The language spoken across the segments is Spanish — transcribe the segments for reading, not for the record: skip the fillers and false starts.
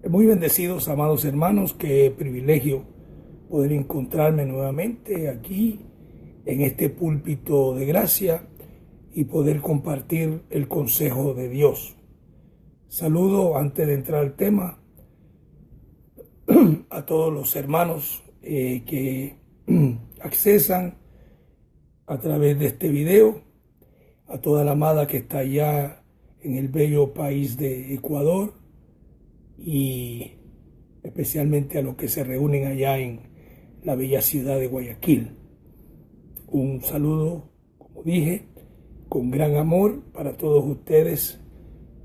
Muy bendecidos, amados hermanos, qué privilegio poder encontrarme nuevamente aquí en este púlpito de gracia y poder compartir el consejo de Dios. Saludo antes de entrar al tema a todos los hermanos que accesan a través de este video, a toda la amada que está allá en el bello país de Ecuador y especialmente a los que se reúnen allá en la bella ciudad de Guayaquil. Un saludo, como dije, con gran amor para todos ustedes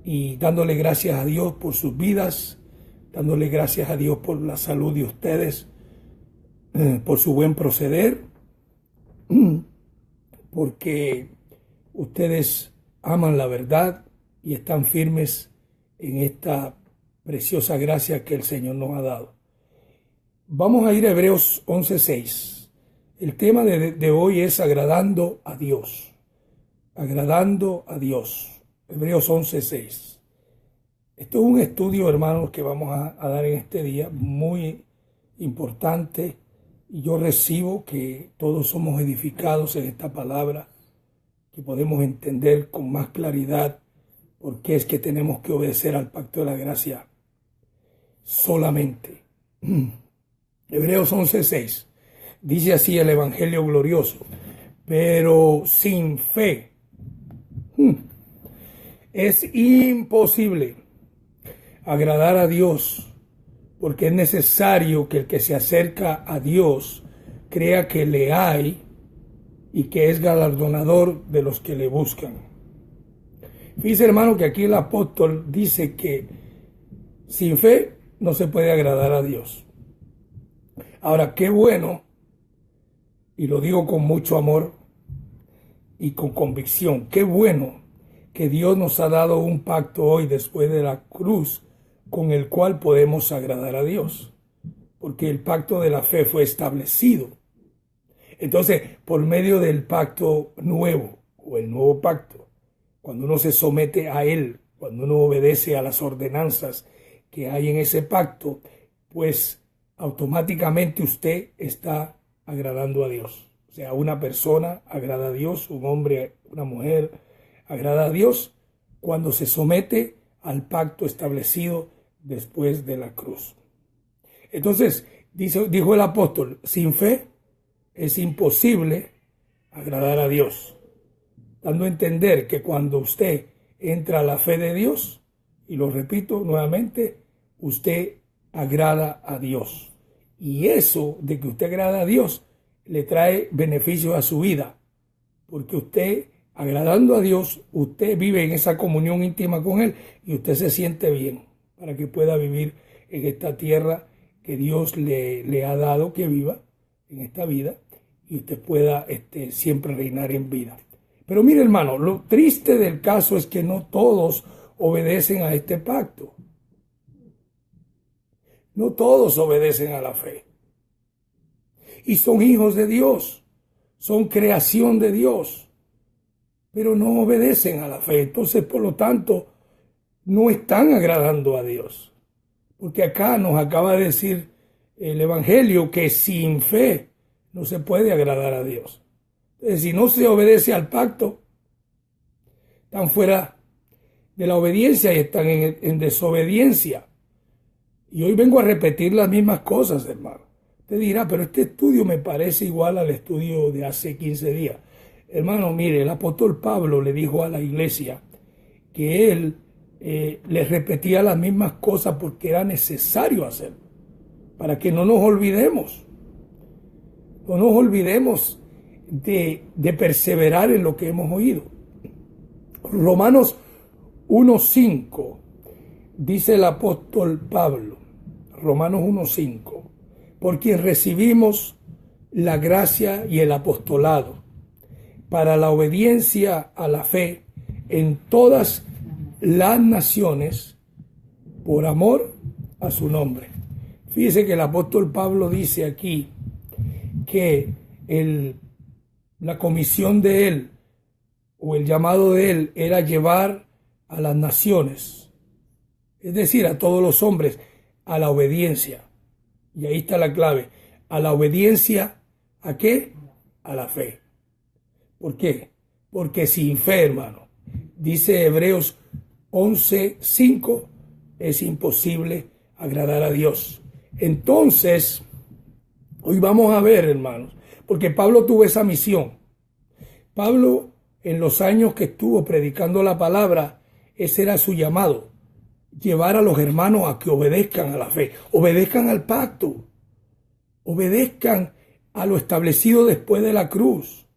y dándole gracias a Dios por sus vidas, dándole gracias a Dios por la salud de ustedes, por su buen proceder, porque ustedes aman la verdad y están firmes en esta preciosa gracia que el Señor nos ha dado. Vamos a ir a Hebreos 11:6. El tema de hoy es agradando a Dios. Agradando a Dios. Hebreos 11:6. Esto es un estudio, hermanos, que vamos a dar en este día, muy importante. Y yo recibo que todos somos edificados en esta palabra, que podemos entender con más claridad por qué es que tenemos que obedecer al pacto de la gracia solamente. Hebreos 11:6 dice así el Evangelio glorioso: pero sin fe es imposible agradar a Dios, porque es necesario que el que se acerca a Dios crea que le hay y que es galardonador de los que le buscan. Fíjese, hermano, que aquí el apóstol dice que sin fe no se puede agradar a Dios. Ahora, qué bueno, y lo digo con mucho amor y con convicción, qué bueno que Dios nos ha dado un pacto hoy después de la cruz con el cual podemos agradar a Dios, porque el pacto de la fe fue establecido. Entonces, por medio del pacto nuevo o el nuevo pacto, cuando uno se somete a él, cuando uno obedece a las ordenanzas que hay en ese pacto, pues automáticamente usted está agradando a Dios. O sea, una persona agrada a Dios, un hombre, una mujer agrada a Dios cuando se somete al pacto establecido después de la cruz. Entonces, dijo el apóstol, sin fe es imposible agradar a Dios, dando a entender que cuando usted entra a la fe de Dios, y lo repito nuevamente, usted agrada a Dios. Y eso de que usted agrada a Dios le trae beneficios a su vida, porque usted, agradando a Dios, usted vive en esa comunión íntima con Él y usted se siente bien para que pueda vivir en esta tierra que Dios le ha dado que viva en esta vida y usted pueda siempre reinar en vida. Pero mire, hermano, lo triste del caso es que no todos obedecen a este pacto. No todos obedecen a la fe. Y son hijos de Dios, son creación de Dios, pero no obedecen a la fe. Entonces, por lo tanto, no están agradando a Dios. Porque acá nos acaba de decir el Evangelio que sin fe no se puede agradar a Dios. Entonces, si no se obedece al pacto, están fuera de la obediencia y están en desobediencia. Y hoy vengo a repetir las mismas cosas, hermano. Usted dirá, pero este estudio me parece igual al estudio de hace 15 días. Hermano, mire, el apóstol Pablo le dijo a la iglesia que él les repetía las mismas cosas porque era necesario hacerlo, para que no nos olvidemos. No nos olvidemos de perseverar en lo que hemos oído. Romanos 1:5 dice el apóstol Pablo, Romanos 1:5, por quien recibimos la gracia y el apostolado para la obediencia a la fe en todas las naciones por amor a su nombre. Fíjese que el apóstol Pablo dice aquí que la comisión de él o el llamado de él era llevar a las naciones, es decir, a todos los hombres, a la obediencia. Y ahí está la clave. A la obediencia, ¿a qué? A la fe. ¿Por qué? Porque sin fe, hermano, dice Hebreos 11:5, es imposible agradar a Dios. Entonces, hoy vamos a ver, hermanos, porque Pablo tuvo esa misión. Pablo, en los años que estuvo predicando la palabra, ese era su llamado, llevar a los hermanos a que obedezcan a la fe, obedezcan al pacto, obedezcan a lo establecido después de la cruz.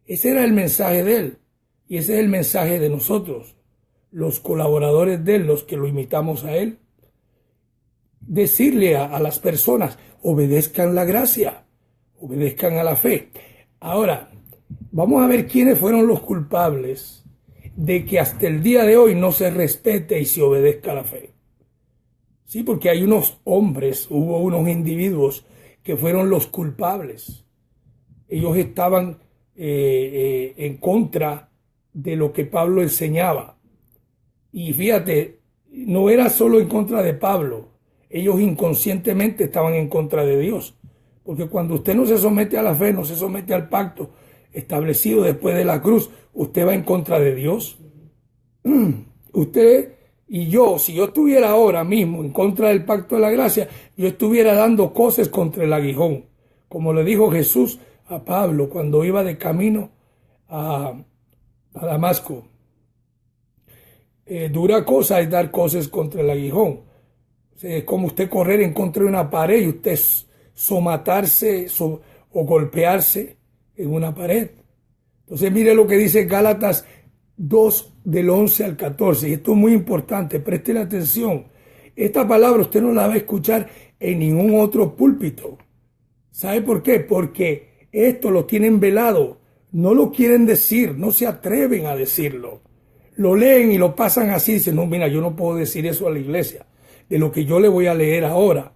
Ese era el mensaje de él, y ese es el mensaje de nosotros, los colaboradores de él, los que lo imitamos a él. Decirle a las personas, obedezcan la gracia, obedezcan a la fe. Ahora, vamos a ver quiénes fueron los culpables de que hasta el día de hoy no se respete y se obedezca a la fe. Sí, porque hay unos hombres, hubo unos individuos que fueron los culpables. Ellos estaban en contra de lo que Pablo enseñaba. Y fíjate, no era solo en contra de Pablo, ellos inconscientemente estaban en contra de Dios. Porque cuando usted no se somete a la fe, no se somete al pacto establecido después de la cruz, usted va en contra de Dios. Usted y yo, si yo estuviera ahora mismo en contra del pacto de la gracia, yo estuviera dando cosas contra el aguijón. Como le dijo Jesús a Pablo cuando iba de camino a Damasco. Dura cosa es dar cosas contra el aguijón. O sea, es como usted correr en contra de una pared y usted somatarse o golpearse en una pared. Entonces mire lo que dice Gálatas 2 del 11 al 14. Y esto es muy importante, préstele atención. Esta palabra usted no la va a escuchar en ningún otro púlpito. ¿Sabe por qué? Porque esto lo tienen velado. No lo quieren decir, no se atreven a decirlo. Lo leen y lo pasan así. Dicen, no, mira, yo no puedo decir eso a la iglesia, de lo que yo le voy a leer ahora.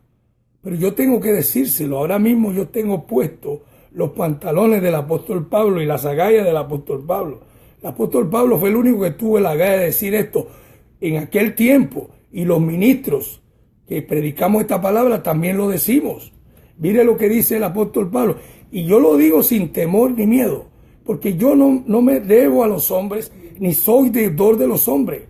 Pero yo tengo que decírselo. Ahora mismo yo tengo puesto los pantalones del apóstol Pablo y las agallas del apóstol Pablo. El apóstol Pablo fue el único que tuvo la agalla de decir esto en aquel tiempo. Y los ministros que predicamos esta palabra también lo decimos. Mire lo que dice el apóstol Pablo. Y yo lo digo sin temor ni miedo, porque yo no me debo a los hombres, ni soy deudor de los hombres.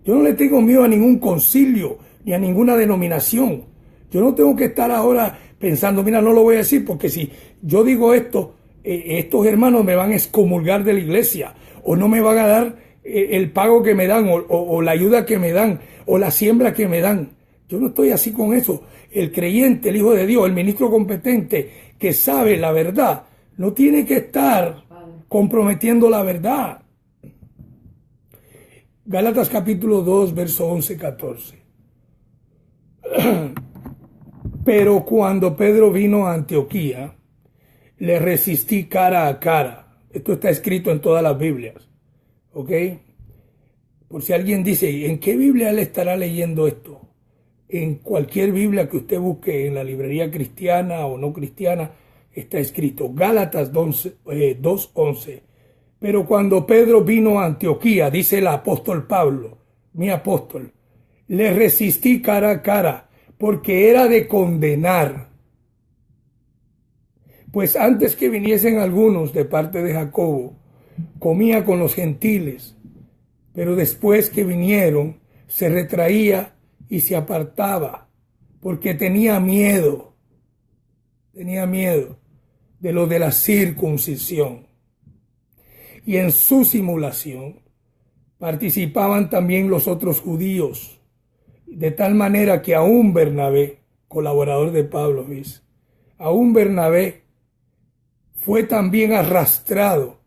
Yo no le tengo miedo a ningún concilio, ni a ninguna denominación. Yo no tengo que estar ahora pensando, mira, no lo voy a decir, porque si yo digo esto, estos hermanos me van a excomulgar de la iglesia, o no me van a dar el pago que me dan, o la ayuda que me dan, o la siembra que me dan. Yo no estoy así con eso. El creyente, el hijo de Dios, el ministro competente, que sabe la verdad, no tiene que estar comprometiendo la verdad. Gálatas capítulo 2, verso 11-14. Pero cuando Pedro vino a Antioquía, le resistí cara a cara. Esto está escrito en todas las Biblias. ¿Ok? Por si alguien dice, ¿en qué Biblia él estará leyendo esto? En cualquier Biblia que usted busque en la librería cristiana o no cristiana, está escrito. Gálatas 2:11. Pero cuando Pedro vino a Antioquía, dice el apóstol Pablo, mi apóstol, le resistí cara a cara, porque era de condenar. Pues antes que viniesen algunos de parte de Jacobo, comía con los gentiles, pero después que vinieron, se retraía y se apartaba, porque tenía miedo de lo de la circuncisión. Y en su simulación participaban también los otros judíos, de tal manera que aún Bernabé, colaborador de Pablo, dice, aún Bernabé fue también arrastrado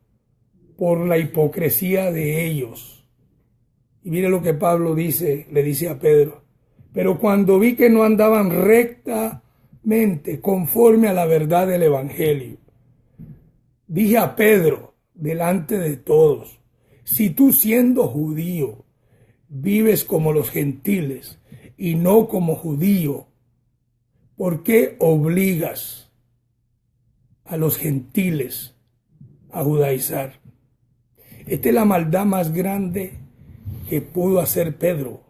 por la hipocresía de ellos. Y mire lo que Pablo dice, le dice a Pedro, pero cuando vi que no andaban rectamente conforme a la verdad del evangelio, dije a Pedro, delante de todos, si tú siendo judío vives como los gentiles y no como judío, ¿por qué obligas a los gentiles a judaizar? Esta es la maldad más grande que pudo hacer Pedro.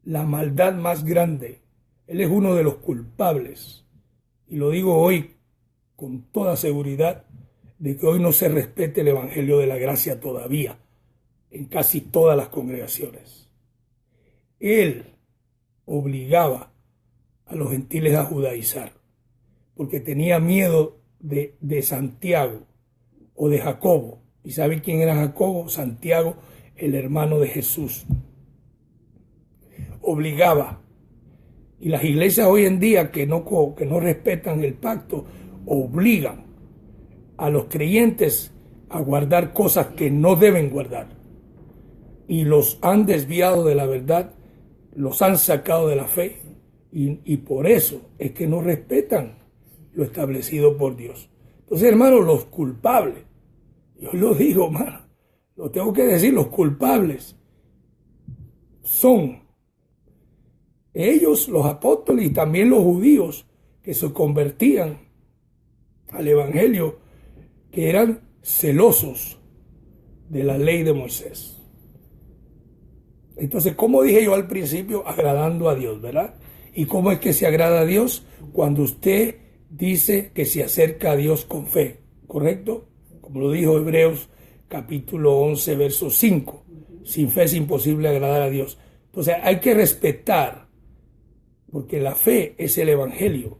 la maldad más grande. Él es uno de los culpables. Y lo digo hoy con toda seguridad de que hoy no se respete el Evangelio de la Gracia todavía en casi todas las congregaciones. Él obligaba a los gentiles a judaizar porque tenía miedo de Santiago o de Jacobo. ¿Y sabe quién era Jacobo? Santiago, el hermano de Jesús. Obligaba. Y las iglesias hoy en día que no respetan el pacto, obligan a los creyentes a guardar cosas que no deben guardar. Y los han desviado de la verdad, los han sacado de la fe. Y por eso es que no respetan lo establecido por Dios. Entonces, hermanos, los culpables, yo lo digo, hermano, lo tengo que decir, los culpables son ellos, los apóstoles, y también los judíos que se convertían al evangelio, que eran celosos de la ley de Moisés. Entonces, como dije yo al principio, agradando a Dios, ¿verdad? ¿Y cómo es que se agrada a Dios? Cuando usted dice que se acerca a Dios con fe, ¿correcto? Como lo dijo Hebreos capítulo 11, verso 5. Sin fe es imposible agradar a Dios. Entonces hay que respetar, porque la fe es el evangelio.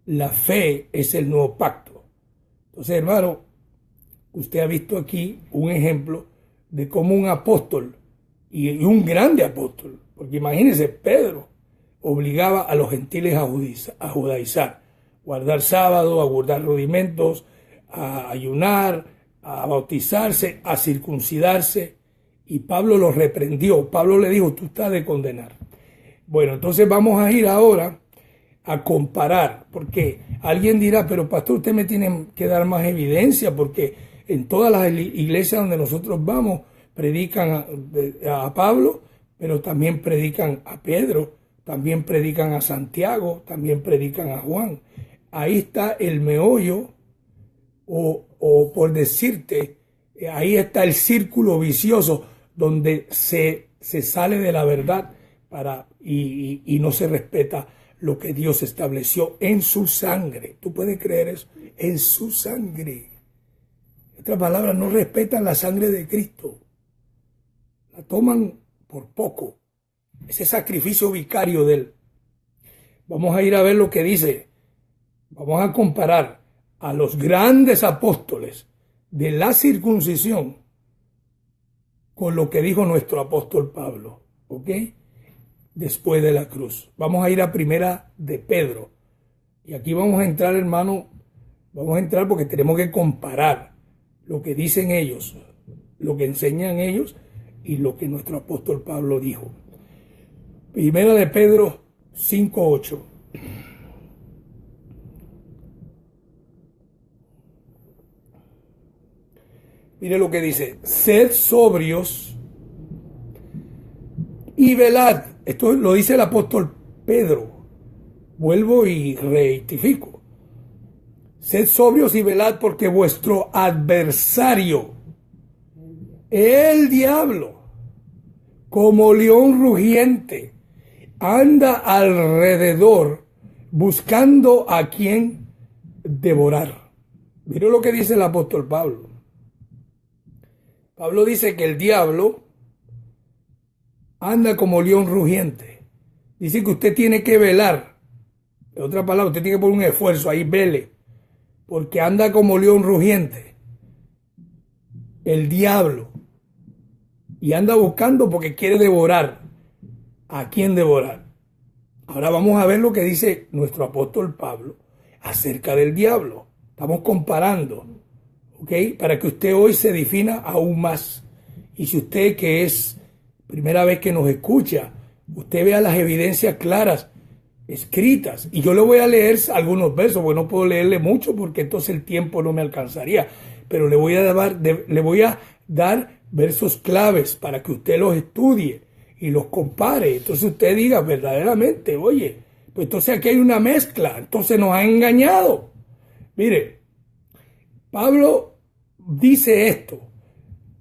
La fe es el nuevo pacto. Entonces, hermano, usted ha visto aquí un ejemplo de cómo un apóstol, y un grande apóstol, porque imagínense, Pedro obligaba a los gentiles a judaizar, guardar sábado, a guardar rudimentos, a ayunar, a bautizarse, a circuncidarse, y Pablo los reprendió. Pablo le dijo, tú estás de condenar. Bueno, entonces vamos a ir ahora a comparar, porque alguien dirá, pero pastor, usted me tiene que dar más evidencia, porque en todas las iglesias donde nosotros vamos, predican a Pablo, pero también predican a Pedro, también predican a Santiago, también predican a Juan. Ahí está el meollo, o por decirte, ahí está el círculo vicioso donde se sale de la verdad y no se respeta lo que Dios estableció en su sangre. ¿Tú puedes creer eso? En su sangre. En otras palabras, no respetan la sangre de Cristo. La toman por poco. Ese sacrificio vicario de Él. Vamos a ir a ver lo que dice. Vamos a comparar a los grandes apóstoles de la circuncisión con lo que dijo nuestro apóstol Pablo. ¿Ok? Después de la cruz. Vamos a ir a primera de Pedro. Y aquí vamos a entrar, hermano, vamos a entrar porque tenemos que comparar lo que dicen ellos, lo que enseñan ellos y lo que nuestro apóstol Pablo dijo. Primera de Pedro 5:8. Mire lo que dice: sed sobrios y velad. Esto lo dice el apóstol Pedro. Vuelvo y rectifico. Sed sobrios y velad, porque vuestro adversario, el diablo, como león rugiente, anda alrededor buscando a quien devorar. Mira lo que dice el apóstol Pablo. Pablo dice que el diablo anda como león rugiente. Dice que usted tiene que velar. En otras palabras, usted tiene que poner un esfuerzo ahí, vele. Porque anda como león rugiente. El diablo. Y anda buscando porque quiere devorar. ¿A quién devorar? Ahora vamos a ver lo que dice nuestro apóstol Pablo acerca del diablo. Estamos comparando, ¿ok? Para que usted hoy se defina aún más. Y si usted, que es primera vez que nos escucha, usted vea las evidencias claras, escritas. Y yo le voy a leer algunos versos, porque no puedo leerle mucho porque entonces el tiempo no me alcanzaría. Pero le voy a dar versos claves para que usted los estudie y los compare. Entonces usted diga verdaderamente, oye, pues entonces aquí hay una mezcla, entonces nos ha engañado. Mire, Pablo dice esto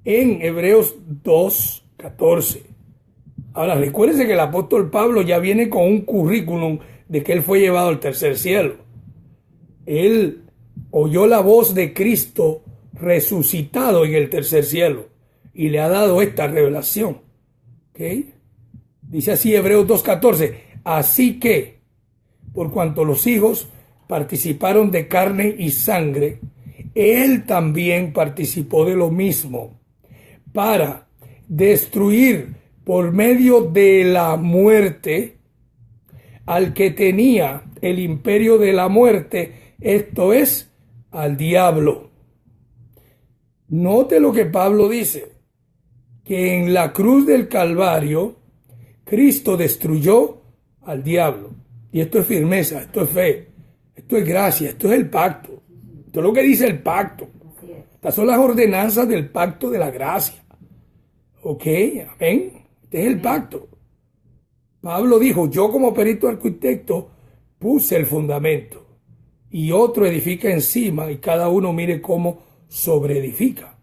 en Hebreos 2:14. Ahora, recuérdense que el apóstol Pablo ya viene con un currículum de que él fue llevado al tercer cielo. Él oyó la voz de Cristo resucitado en el tercer cielo y le ha dado esta revelación. ¿Okay? Dice así Hebreos 2:14, así que, por cuanto los hijos participaron de carne y sangre, él también participó de lo mismo, para destruir por medio de la muerte al que tenía el imperio de la muerte, esto es, al diablo. Note lo que Pablo dice, que en la cruz del Calvario, Cristo destruyó al diablo. Y esto es firmeza, esto es fe, esto es gracia, esto es el pacto. Esto es lo que dice el pacto. Estas son las ordenanzas del pacto de la gracia. ¿Ok? Amén. Este es el pacto. Pablo dijo, yo como perito arquitecto puse el fundamento y otro edifica encima y cada uno mire cómo sobreedifica.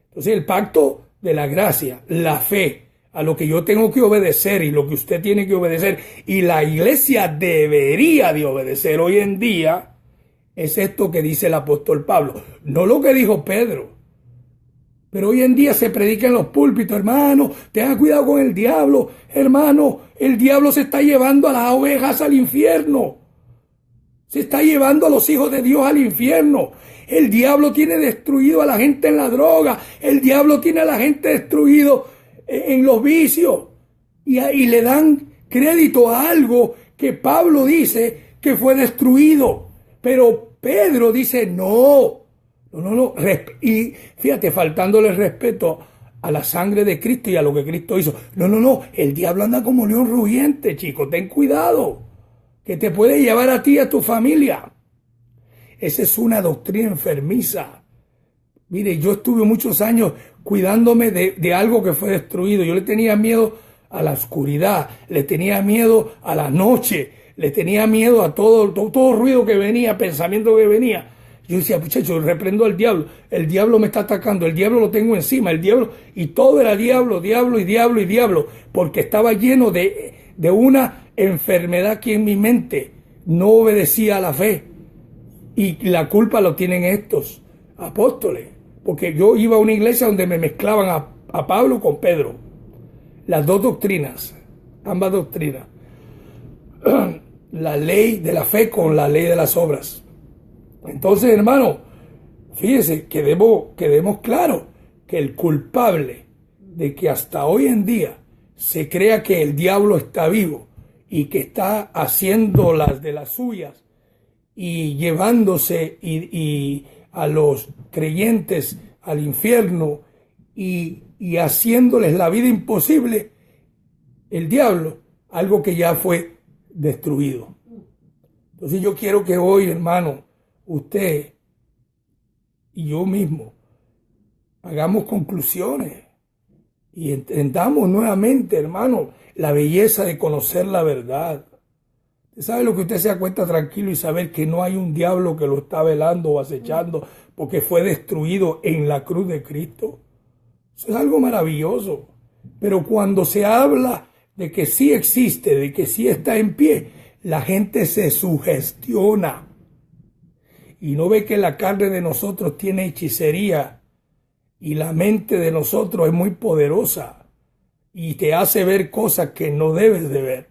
Entonces el pacto de la gracia, la fe, a lo que yo tengo que obedecer y lo que usted tiene que obedecer y la iglesia debería de obedecer hoy en día, es esto que dice el apóstol Pablo, no lo que dijo Pedro. Pero hoy en día se predica en los púlpitos, hermano, tenga cuidado con el diablo, hermano, el diablo se está llevando a las ovejas al infierno. Se está llevando a los hijos de Dios al infierno. El diablo tiene destruido a la gente en la droga. El diablo tiene a la gente destruido en los vicios. Y le dan crédito a algo que Pablo dice que fue destruido. Pero Pedro dice no. Y fíjate, faltándole respeto a la sangre de Cristo y a lo que Cristo hizo. No. El diablo anda como león rugiente, chico. Ten cuidado. Que te puede llevar a ti y a tu familia. Esa es una doctrina enfermiza. Mire, yo estuve muchos años cuidándome de algo que fue destruido. Yo le tenía miedo a la oscuridad, le tenía miedo a la noche, le tenía miedo a todo ruido que venía, pensamiento que venía. Yo decía, muchachos, reprendo al diablo. El diablo me está atacando, el diablo lo tengo encima, el diablo, y todo era diablo, porque estaba lleno de una enfermedad que en mi mente no obedecía a la fe. Y la culpa lo tienen estos apóstoles, porque yo iba a una iglesia donde me mezclaban a Pablo con Pedro, las dos doctrinas, ambas doctrinas, la ley de la fe con la ley de las obras. Entonces, hermano, fíjese, quedemos claros que el culpable de que hasta hoy en día se crea que el diablo está vivo y que está haciendo las de las suyas y llevándose y a los creyentes al infierno y haciéndoles la vida imposible, el diablo, algo que ya fue destruido. Entonces yo quiero que hoy, hermano, usted y yo mismo hagamos conclusiones y entendamos nuevamente, hermano, la belleza de conocer la verdad. ¿Usted sabe lo que usted se da cuenta tranquilo y saber que no hay un diablo que lo está velando o acechando porque fue destruido en la cruz de Cristo? Eso es algo maravilloso. Pero cuando se habla de que sí existe, de que sí está en pie, la gente se sugestiona y no ve que la carne de nosotros tiene hechicería y la mente de nosotros es muy poderosa y te hace ver cosas que no debes de ver.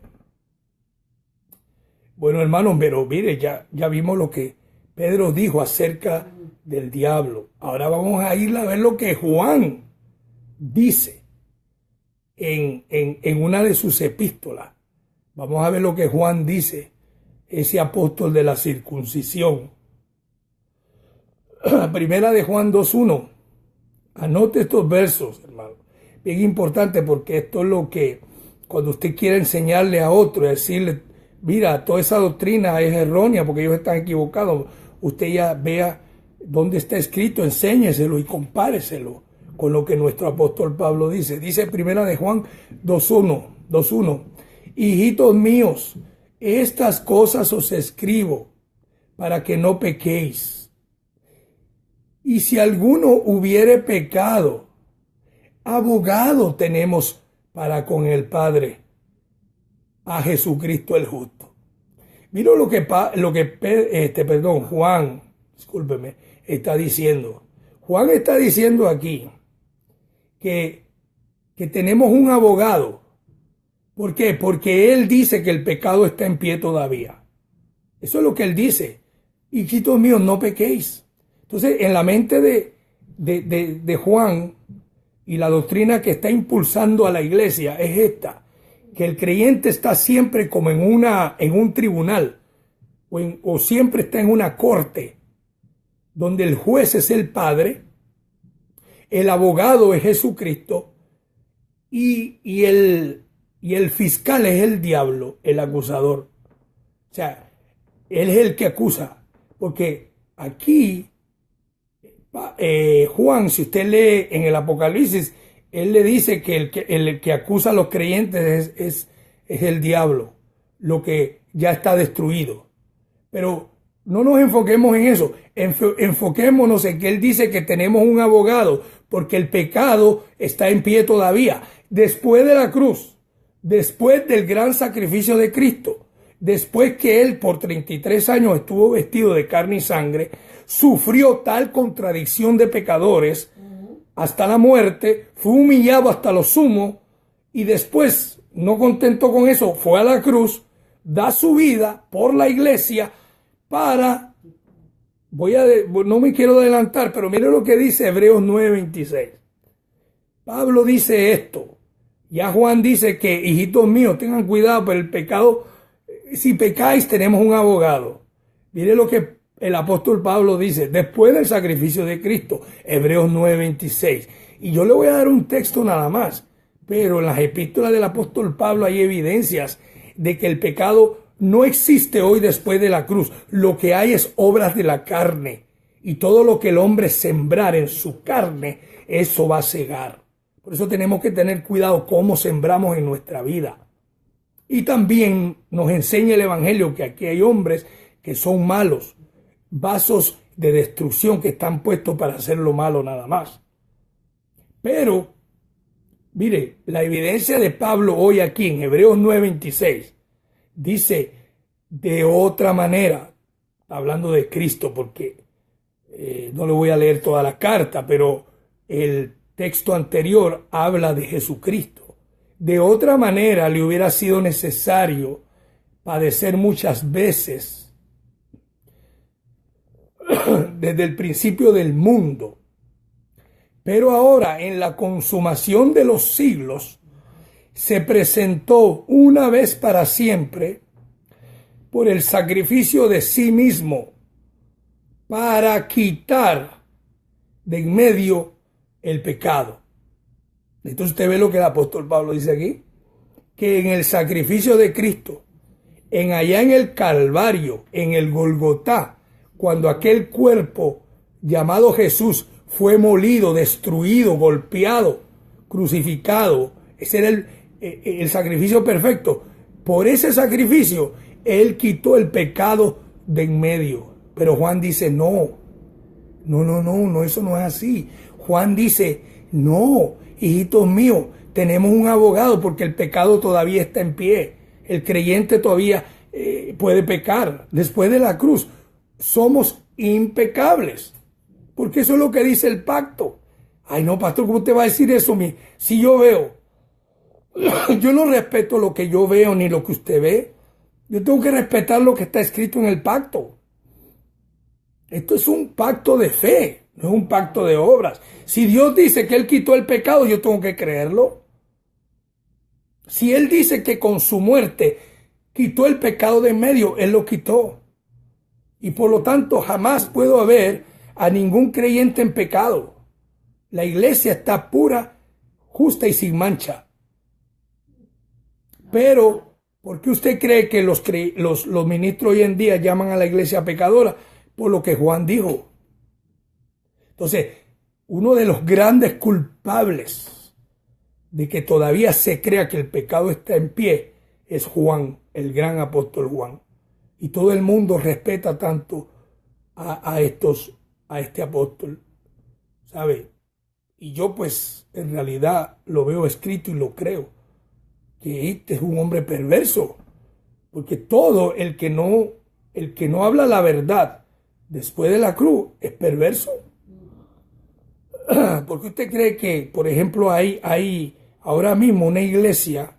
Bueno, hermanos, pero mire, ya vimos lo que Pedro dijo acerca del diablo. Ahora vamos a ir a ver lo que Juan dice en una de sus epístolas. Vamos a ver lo que Juan dice, ese apóstol de la circuncisión. Primera de Juan 2:1. Anote estos versos, hermano. Bien importante porque esto es lo que, cuando usted quiere enseñarle a otro, decirle, mira, toda esa doctrina es errónea porque ellos están equivocados. Usted ya vea dónde está escrito, enséñeselo y compáreselo con lo que nuestro apóstol Pablo dice. Dice Primera de Juan 2:1. Hijitos míos, estas cosas os escribo para que no pequéis. Y si alguno hubiere pecado, abogado tenemos para con el Padre a Jesucristo el justo. Mira Juan, discúlpeme, está diciendo. Juan está diciendo aquí que tenemos un abogado. ¿Por qué? Porque él dice que el pecado está en pie todavía. Eso es lo que él dice. Hijitos míos, no pequéis. Entonces, en la mente de Juan y la doctrina que está impulsando a la iglesia es esta, que el creyente está siempre como en un tribunal o siempre está en una corte donde el juez es el Padre, el abogado es Jesucristo y el fiscal es el diablo, el acusador. O sea, él es el que acusa. Porque aquí, Juan, si usted lee en el Apocalipsis, él le dice que el que acusa a los creyentes es el diablo, lo que ya está destruido. Pero no nos enfoquemos en eso, enfoquémonos en que él dice que tenemos un abogado, porque el pecado está en pie todavía. Después de la cruz, después del gran sacrificio de Cristo, después que él por 33 años estuvo vestido de carne y sangre, sufrió tal contradicción de pecadores hasta la muerte, fue humillado hasta lo sumo y después, no contento con eso, fue a la cruz, da su vida por la iglesia para, no me quiero adelantar, pero mire lo que dice Hebreos 9:26. Pablo dice esto, ya Juan dice que, hijitos míos, tengan cuidado, pero el pecado, si pecáis tenemos un abogado. Mire lo que el apóstol Pablo dice, después del sacrificio de Cristo, Hebreos 9:26. Y yo le voy a dar un texto nada más, pero en las epístolas del apóstol Pablo hay evidencias de que el pecado no existe hoy después de la cruz. Lo que hay es obras de la carne. Y todo lo que el hombre sembrar en su carne, eso va a cegar. Por eso tenemos que tener cuidado cómo sembramos en nuestra vida. Y también nos enseña el Evangelio que aquí hay hombres que son malos, vasos de destrucción que están puestos para hacer lo malo nada más. Pero, mire, la evidencia de Pablo hoy aquí en Hebreos 9:26 dice de otra manera, hablando de Cristo, porque no le voy a leer toda la carta, pero el texto anterior habla de Jesucristo. De otra manera le hubiera sido necesario padecer muchas veces desde el principio del mundo. Pero ahora, en la consumación de los siglos, se presentó una vez para siempre por el sacrificio de sí mismo para quitar de en medio el pecado. Entonces usted ve lo que el apóstol Pablo dice aquí, que en el sacrificio de Cristo, allá en el Calvario, en el Golgotá, cuando aquel cuerpo llamado Jesús fue molido, destruido, golpeado, crucificado, ese era el sacrificio perfecto. Por ese sacrificio, él quitó el pecado de en medio. Pero Juan dice, no, eso no es así. Juan dice, no, hijitos míos, tenemos un abogado porque el pecado todavía está en pie. El creyente todavía puede pecar. Después de la cruz, somos impecables. Porque eso es lo que dice el pacto. Ay, no, pastor, ¿cómo usted va a decir eso? Si yo veo, yo no respeto lo que yo veo ni lo que usted ve. Yo tengo que respetar lo que está escrito en el pacto. Esto es un pacto de fe, no es un pacto de obras. Si Dios dice que Él quitó el pecado, yo tengo que creerlo. Si Él dice que con su muerte quitó el pecado de en medio, Él lo quitó. Y por lo tanto, jamás puedo ver a ningún creyente en pecado. La iglesia está pura, justa y sin mancha. Pero, ¿por qué usted cree que los ministros hoy en día llaman a la iglesia pecadora? Por lo que Juan dijo. Entonces, uno de los grandes culpables de que todavía se crea que el pecado está en pie es Juan, el gran apóstol Juan. Y todo el mundo respeta tanto a este apóstol, ¿sabe? Y yo pues en realidad lo veo escrito y lo creo. que este es un hombre perverso, porque todo el que no habla la verdad después de la cruz es perverso. Porque usted cree que, por ejemplo, hay ahora mismo una iglesia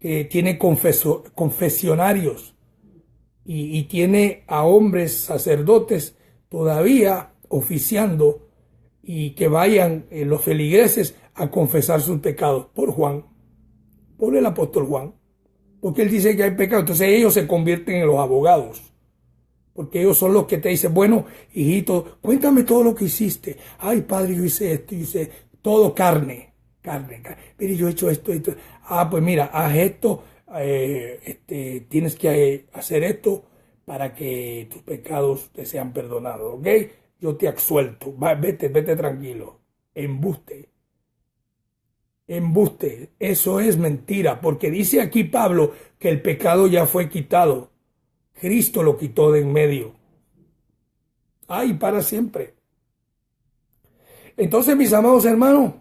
que tiene confesionarios y tiene a hombres sacerdotes todavía oficiando y que vayan los feligreses a confesar sus pecados por Juan, por el apóstol Juan, porque él dice que hay pecado. Entonces ellos se convierten en los abogados, porque ellos son los que te dicen, bueno, hijito, cuéntame todo lo que hiciste. Ay, padre, yo hice esto, hice todo carne. Mire, yo he hecho esto. Ah, pues mira, haz esto, tienes que hacer esto para que tus pecados te sean perdonados, ¿ok? Yo te absuelto, vete tranquilo. Embuste, eso es mentira, porque dice aquí Pablo que el pecado ya fue quitado. Cristo lo quitó de en medio. Ay, para siempre. Entonces, mis amados hermanos,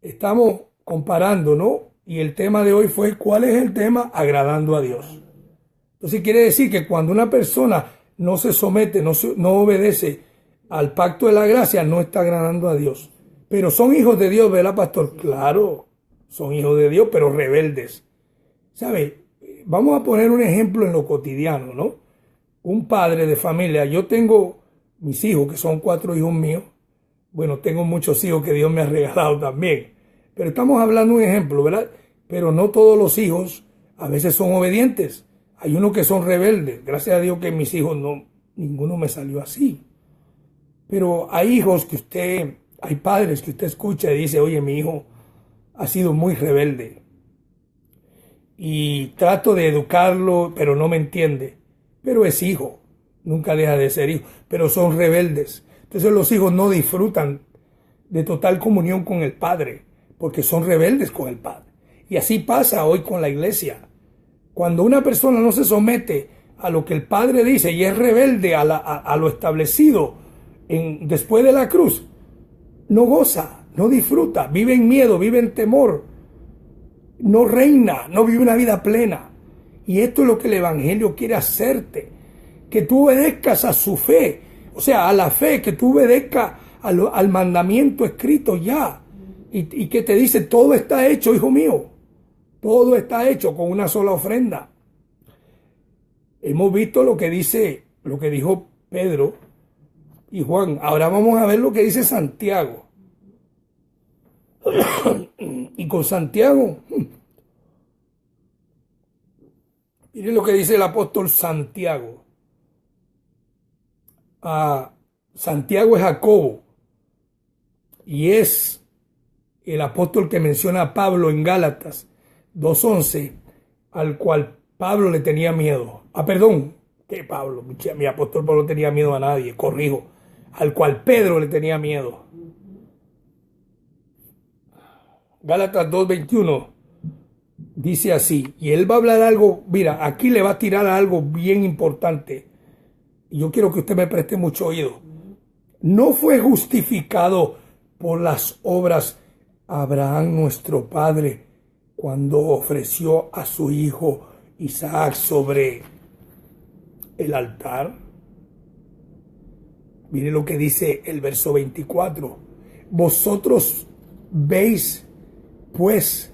estamos comparando, ¿no? Y el tema de hoy fue, ¿cuál es el tema? Agradando a Dios. Entonces quiere decir que cuando una persona no se somete, no obedece al pacto de la gracia, no está agradando a Dios. Pero son hijos de Dios, ¿verdad, pastor? Claro, son hijos de Dios, pero rebeldes. ¿Sabe? Vamos a poner un ejemplo en lo cotidiano, ¿no? Un padre de familia, yo tengo mis hijos, que son 4 hijos míos. Bueno, tengo muchos hijos que Dios me ha regalado también. Pero estamos hablando de un ejemplo, ¿verdad? Pero no todos los hijos a veces son obedientes. Hay unos que son rebeldes. Gracias a Dios que mis hijos ninguno me salió así. Pero hay hijos hay padres que usted escucha y dice, oye, mi hijo ha sido muy rebelde. Y trato de educarlo, pero no me entiende. Pero es hijo, nunca deja de ser hijo. Pero son rebeldes. Entonces los hijos no disfrutan de total comunión con el Padre, porque son rebeldes con el Padre. Y así pasa hoy con la iglesia. Cuando una persona no se somete a lo que el Padre dice y es rebelde a lo establecido después de la cruz, no goza, no disfruta, vive en miedo, vive en temor, no reina, no vive una vida plena. Y esto es lo que el Evangelio quiere hacerte, que tú obedezcas a su fe, o sea, a la fe, que tú obedezcas al mandamiento escrito ya, y que te dice, todo está hecho, hijo mío, todo está hecho con una sola ofrenda. Hemos visto lo que dijo Pedro y Juan. Ahora vamos a ver lo que dice Santiago. Y con Santiago, miren lo que dice el apóstol Santiago. Santiago es Jacobo y es el apóstol que menciona a Pablo en Gálatas 2:11, al cual Pablo le tenía miedo. Perdón, que Pablo, mi apóstol Pablo no tenía miedo a nadie, corrijo, al cual Pedro le tenía miedo. Gálatas 2:21 dice así, y él va a hablar algo, mira, aquí le va a tirar algo bien importante, y yo quiero que usted me preste mucho oído. No fue justificado por las obras Abraham nuestro padre cuando ofreció a su hijo Isaac sobre el altar. Mire lo que dice el verso 24. Vosotros veis, pues,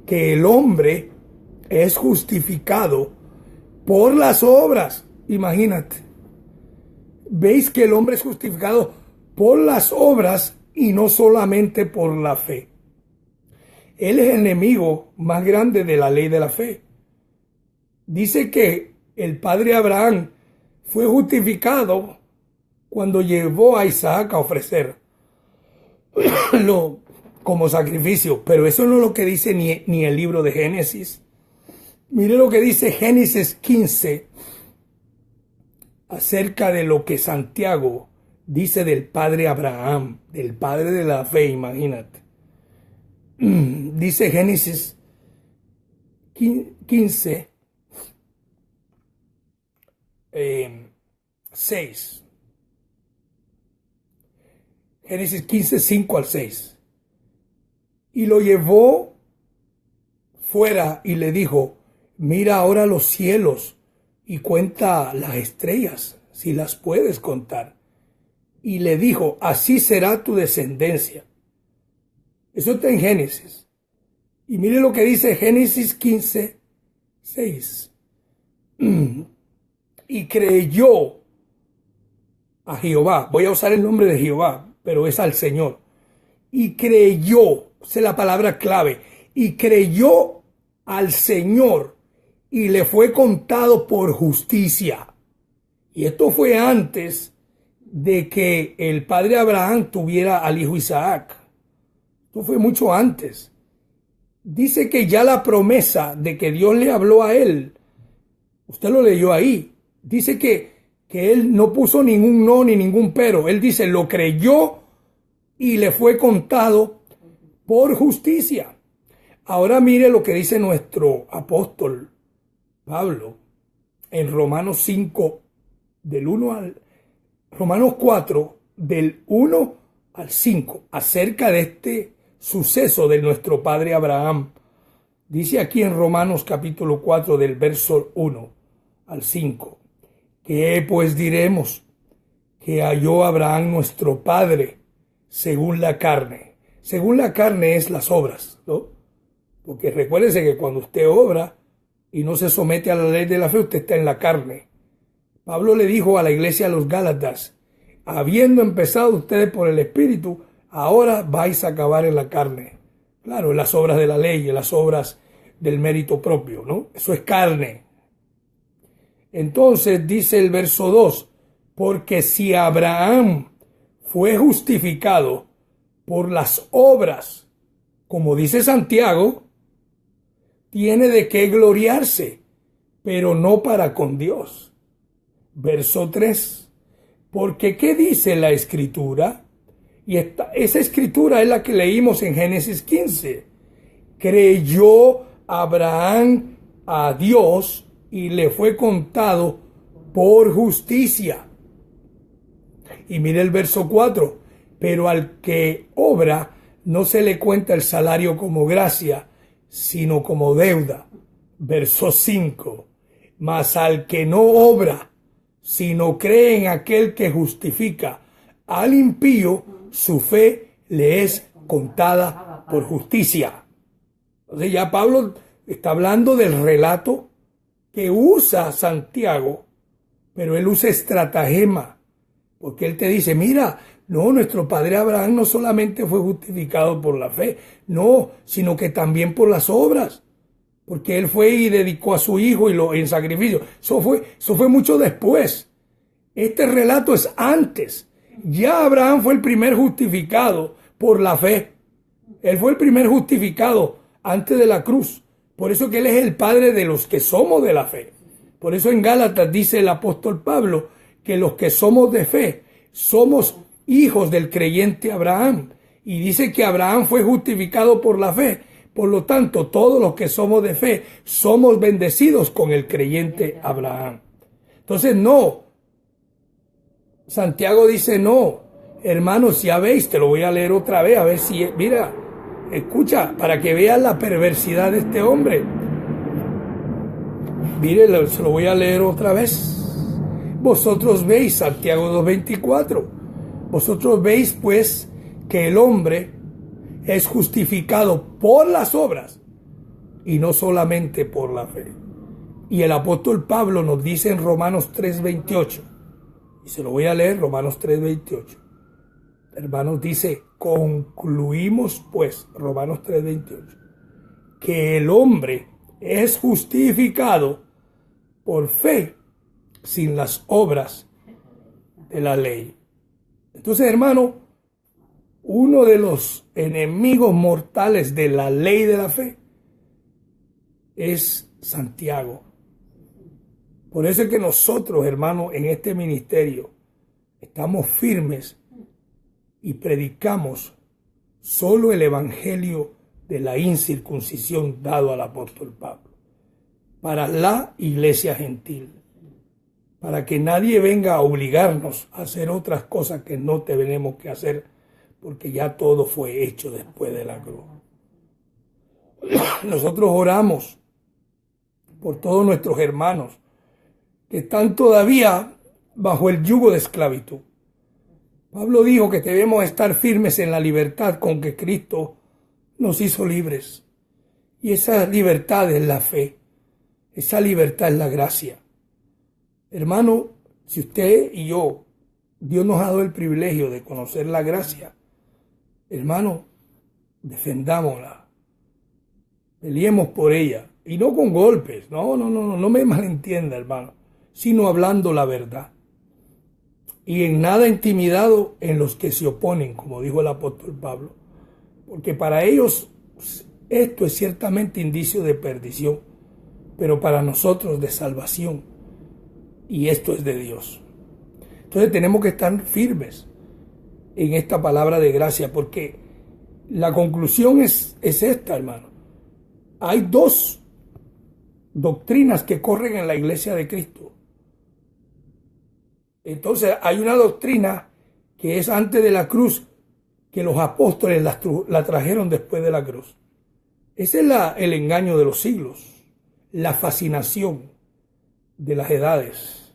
que el hombre es justificado por las obras. Imagínate. Veis que el hombre es justificado por las obras y no solamente por la fe. Él es el enemigo más grande de la ley de la fe. Dice que el padre Abraham fue justificado cuando llevó a Isaac a ofrecerlo como sacrificio. Pero eso no es lo que dice ni el libro de Génesis. Mire lo que dice Génesis 15 acerca de lo que Santiago dice del padre Abraham, del padre de la fe, imagínate. Dice Génesis 15, 6. Génesis 15, 5 al 6. Y lo llevó fuera y le dijo, mira ahora los cielos y cuenta las estrellas, si las puedes contar. Y le dijo, así será tu descendencia. Eso está en Génesis. Y mire lo que dice Génesis 15, 6. Y creyó a Jehová. Voy a usar el nombre de Jehová, pero es al Señor. Y creyó, esa es la palabra clave. Y creyó al Señor y le fue contado por justicia. Y esto fue antes de que el padre Abraham tuviera al hijo Isaac. Esto fue mucho antes. Dice que ya la promesa de que Dios le habló a él, usted lo leyó ahí, dice que él no puso ningún no ni ningún pero. Él dice, lo creyó y le fue contado por justicia. Ahora mire lo que dice nuestro apóstol Pablo en Romanos 5, Romanos 4, del 1 al 5, acerca de este suceso de nuestro padre Abraham. Dice aquí en Romanos capítulo 4, del verso 1 al 5, ¿qué pues diremos? Que halló Abraham nuestro padre según la carne. Según la carne es las obras, ¿no? Porque recuérdese que cuando usted obra y no se somete a la ley de la fe, usted está en la carne. Pablo le dijo a la iglesia de los Gálatas, habiendo empezado ustedes por el Espíritu, ahora vais a acabar en la carne. Claro, en las obras de la ley, en las obras del mérito propio, ¿no? Eso es carne. Entonces dice el verso 2, porque si Abraham fue justificado por las obras, como dice Santiago, tiene de qué gloriarse, pero no para con Dios. Verso 3, porque ¿qué dice la Escritura? Y esa Escritura es la que leímos en Génesis 15. Creyó Abraham a Dios y le fue contado por justicia. Y mire el verso 4, pero al que obra no se le cuenta el salario como gracia, sino como deuda. Verso 5, mas al que no obra, sino cree en aquel que justifica al impío, su fe le es contada por justicia. Entonces ya Pablo está hablando del relato que usa Santiago, pero él usa estratagema, porque él te dice, mira, no, nuestro padre Abraham no solamente fue justificado por la fe, no, sino que también por las obras, porque él fue y dedicó a su hijo en sacrificio. Eso fue mucho después. Este relato es antes. Ya Abraham fue el primer justificado por la fe. Él fue el primer justificado antes de la cruz. Por eso que él es el padre de los que somos de la fe. Por eso en Gálatas dice el apóstol Pablo que los que somos de fe somos hijos del creyente Abraham. Y dice que Abraham fue justificado por la fe. Por lo tanto, todos los que somos de fe somos bendecidos con el creyente Abraham. Entonces, no. Santiago dice no. Hermanos, ya veis, te lo voy a leer otra vez, a ver si, mira, escucha, para que veas la perversidad de este hombre. Mire, se lo voy a leer otra vez. Vosotros veis, Santiago 2:24, vosotros veis pues que el hombre es justificado por las obras y no solamente por la fe. Y el apóstol Pablo nos dice en Romanos 3:28, y se lo voy a leer, Romanos 3:28. Hermanos, dice, concluimos pues, Romanos 3:28, que el hombre es justificado por fe sin las obras de la ley. Entonces, hermano, uno de los enemigos mortales de la ley de la fe es Santiago. Por eso es que nosotros, hermano, en este ministerio estamos firmes y predicamos solo el evangelio de la incircuncisión dado al apóstol Pablo para la iglesia gentil, para que nadie venga a obligarnos a hacer otras cosas que no tenemos que hacer, porque ya todo fue hecho después de la cruz. Nosotros oramos por todos nuestros hermanos que están todavía bajo el yugo de esclavitud. Pablo dijo que debemos estar firmes en la libertad con que Cristo nos hizo libres. Y esa libertad es la fe. Esa libertad es la gracia. Hermano, si usted y yo, Dios nos ha dado el privilegio de conocer la gracia, hermano, defendámosla. Peleemos por ella. Y no con golpes. No me malentienda, hermano. Sino hablando la verdad. Y en nada intimidado en los que se oponen, como dijo el apóstol Pablo. Porque para ellos esto es ciertamente indicio de perdición, pero para nosotros de salvación. Y esto es de Dios. Entonces tenemos que estar firmes en esta palabra de gracia, porque la conclusión es esta, hermano. Hay dos doctrinas que corren en la iglesia de Cristo. Entonces hay una doctrina que es antes de la cruz, que los apóstoles la trajeron después de la cruz. Ese es el engaño de los siglos, la fascinación de las edades.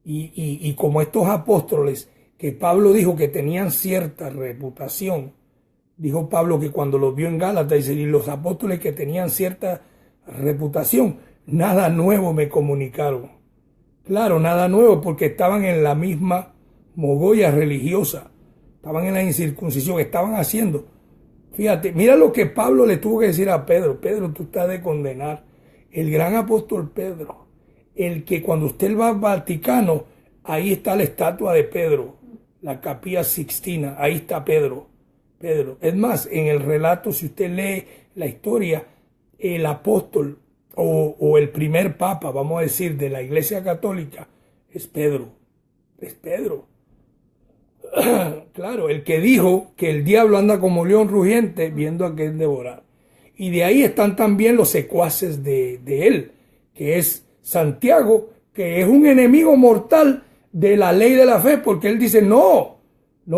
Y como estos apóstoles, que Pablo dijo que tenían cierta reputación, dijo Pablo que cuando los vio en Gálatas, dice, y los apóstoles que tenían cierta reputación, nada nuevo me comunicaron. Claro, nada nuevo, porque estaban en la misma mogolla religiosa, estaban en la incircuncisión, estaban haciendo. Fíjate, mira lo que Pablo le tuvo que decir a Pedro. Pedro, tú estás de condenar. El gran apóstol Pedro, el que cuando usted va al Vaticano, ahí está la estatua de Pedro, la Capilla Sixtina, ahí está Pedro. Es más, en el relato, si usted lee la historia, el apóstol o el primer papa, vamos a decir, de la Iglesia Católica, es Pedro. Es Pedro. Claro, el que dijo que el diablo anda como león rugiente viendo a quien devorar. Y de ahí están también los secuaces de él, que es Santiago, que es un enemigo mortal de la ley de la fe, porque él dice, no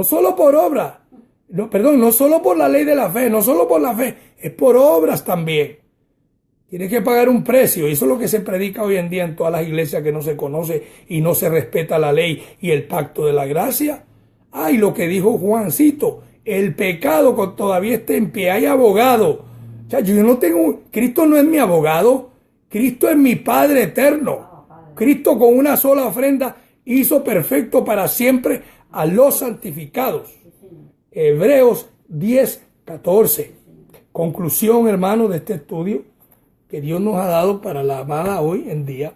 solo por obra, no solo por la ley de la fe, no solo por la fe, es por obras también. Tienes que pagar un precio, y eso es lo que se predica hoy en día en todas las iglesias, que no se conoce y no se respeta la ley y el pacto de la gracia. Ay, lo que dijo Juancito, el pecado que todavía está en pie, hay abogado. O sea, yo no tengo, Cristo no es mi abogado, Cristo es mi Padre eterno. Cristo con una sola ofrenda hizo perfecto para siempre a los santificados. Hebreos 10:14. Conclusión, hermano, de este estudio que Dios nos ha dado para la amada hoy en día.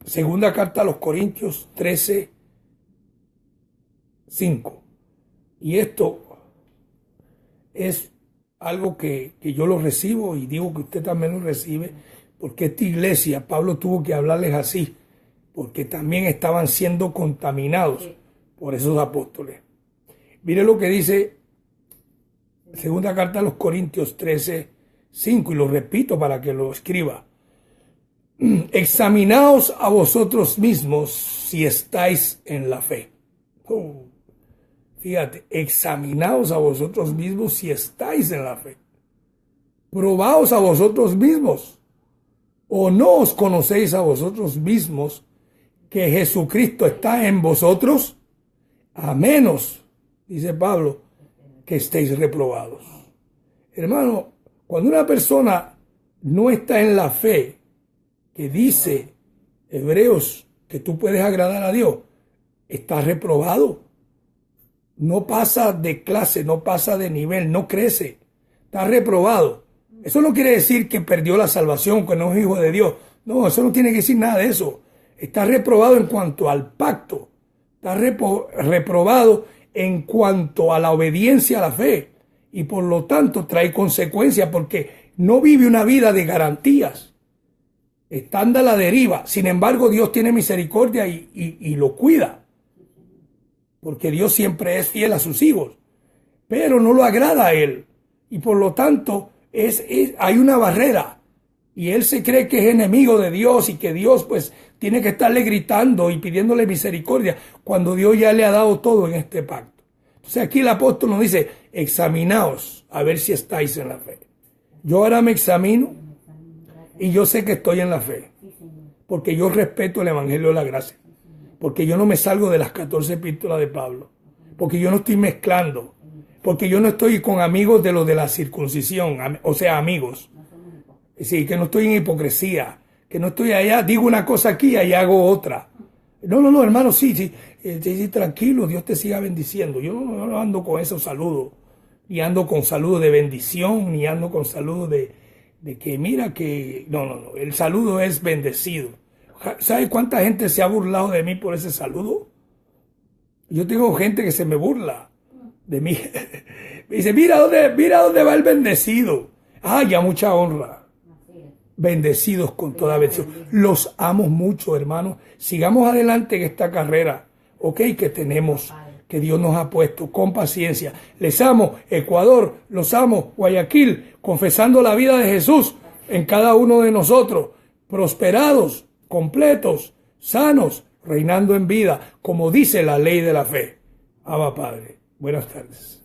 Segunda carta a los Corintios 13:5. Y esto es algo que yo lo recibo, y digo que usted también lo recibe, porque esta iglesia, Pablo tuvo que hablarles así, porque también estaban siendo contaminados por esos apóstoles. Mire lo que dice segunda carta a los Corintios 13:5, y lo repito para que lo escriba. Examinaos a vosotros mismos si estáis en la fe. Fíjate, examinaos a vosotros mismos si estáis en la fe. Probaos a vosotros mismos. ¿O no os conocéis a vosotros mismos que Jesucristo está en vosotros? A menos, dice Pablo, que estéis reprobados. Hermano, cuando una persona no está en la fe, que dice Hebreos que tú puedes agradar a Dios, está reprobado. No pasa de clase, no pasa de nivel, no crece. Está reprobado. Eso no quiere decir que perdió la salvación, que no es hijo de Dios. No, eso no tiene que decir nada de eso. Está reprobado en cuanto al pacto. Está reprobado en cuanto a la obediencia a la fe. Y por lo tanto trae consecuencias, porque no vive una vida de garantías. Está a la deriva. Sin embargo, Dios tiene misericordia y lo cuida. Porque Dios siempre es fiel a sus hijos. Pero no lo agrada a Él. Y por lo tanto hay una barrera Y él se cree que es enemigo de Dios y que Dios pues tiene que estarle gritando y pidiéndole misericordia cuando Dios ya le ha dado todo en este pacto. Entonces aquí el apóstol nos dice, examinaos a ver si estáis en la fe. Yo ahora me examino y yo sé que estoy en la fe, porque yo respeto el evangelio de la gracia, porque yo no me salgo de las 14 epístolas de Pablo, porque yo no estoy mezclando, porque yo no estoy con amigos de los de la circuncisión, o sea, amigos. Sí, que no estoy en hipocresía, que no estoy allá, digo una cosa aquí y allá hago otra. No, hermano, sí, tranquilo, Dios te siga bendiciendo. Yo no ando con esos saludos, ni ando con saludos de bendición, ni ando con saludos de que mira que... No, el saludo es bendecido. ¿Sabe cuánta gente se ha burlado de mí por ese saludo? Yo tengo gente que se me burla de mí. Me dice, mira dónde va el bendecido. Ya mucha honra. Bendecidos con toda bendición. Los amo mucho, hermanos. Sigamos adelante en esta carrera, que tenemos, que Dios nos ha puesto con paciencia. Les amo, Ecuador, los amo, Guayaquil, confesando la vida de Jesús en cada uno de nosotros, prosperados, completos, sanos, reinando en vida, como dice la ley de la fe. Abba Padre. Buenas tardes.